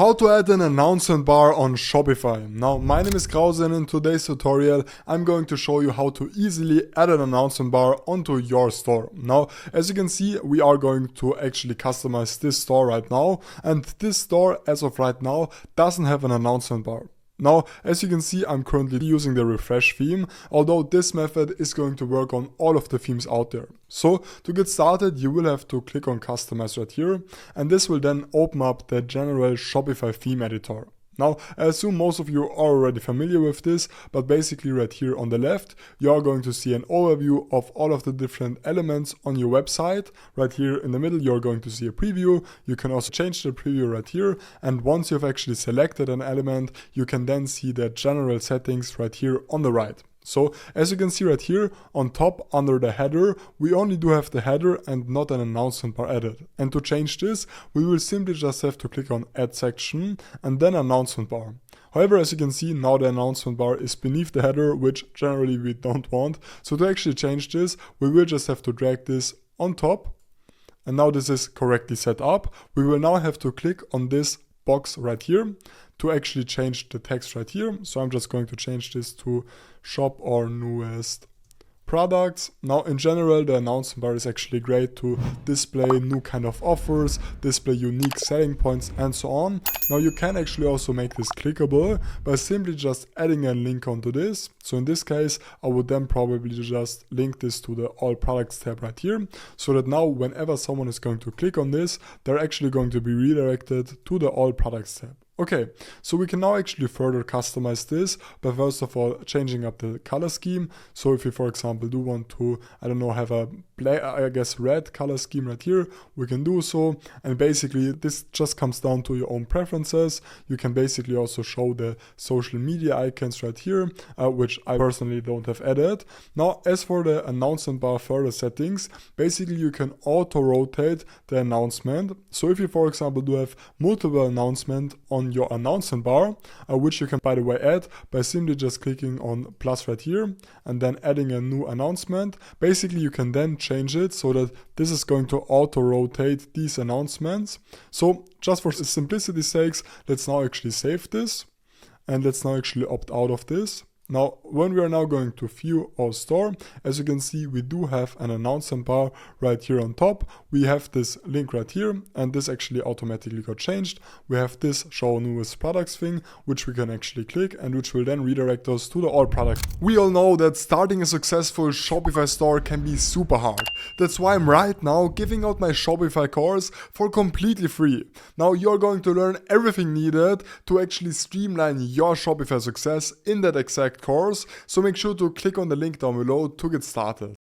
How to add an announcement bar on Shopify. Now, my name is Krause and in today's tutorial, I'm going to show you how to easily add an announcement bar onto your store. Now, as you can see, we are going to actually customize this store right now, and this store, as of right now, doesn't have an announcement bar. Now, as you can see, I'm currently using the refresh theme, although this method is going to work on all of the themes out there. So, to get started, you will have to click on Customize right here, and this will then open up the general Shopify theme editor. Now, I assume most of you are already familiar with this, but basically right here on the left, you are going to see an overview of all of the different elements on your website. Right here in the middle, you're going to see a preview. You can also change the preview right here. And once you've actually selected an element, you can then see the general settings right here on the right. So as you can see right here on top under the header, we only do have the header and not an announcement bar added. And to change this, we will simply just have to click on add section and then announcement bar. However, as you can see, now the announcement bar is beneath the header, which generally we don't want. So to actually change this, we will just have to drag this on top. And now this is correctly set up. We will now have to click on this box right here to actually change the text right here. So I'm just going to change this to shop our newest products. Now in general, the announcement bar is actually great to display new kind of offers, display unique selling points and so on. Now you can actually also make this clickable by simply just adding a link onto this. So in this case, I would then probably just link this to the all products tab right here, so that now whenever someone is going to click on this, they're actually going to be redirected to the all products tab. Okay, so we can now actually further customize this by first of all changing up the color scheme. So if you, for example, do want to, have a red color scheme right here, we can do so. And basically this just comes down to your own preferences. You can basically also show the social media icons right here, which I personally don't have added. Now, as for the announcement bar further settings, basically you can auto rotate the announcement. So if you, for example, do have multiple announcements on your announcement bar, which you can, by the way, add by simply just clicking on plus right here and then adding a new announcement. Basically, you can then change it so that this is going to auto rotate these announcements. So just for simplicity's sakes, let's now actually save this and let's now actually opt out of this. Now, when we are now going to view our store, as you can see, we do have an announcement bar right here on top. We have this link right here, and this actually automatically got changed. We have this show newest products thing, which we can actually click and which will then redirect us to the all products. We all know that starting a successful Shopify store can be super hard. That's why I'm right now giving out my Shopify course for completely free. Now, you're going to learn everything needed to actually streamline your Shopify success in that exact course, so make sure to click on the link down below to get started.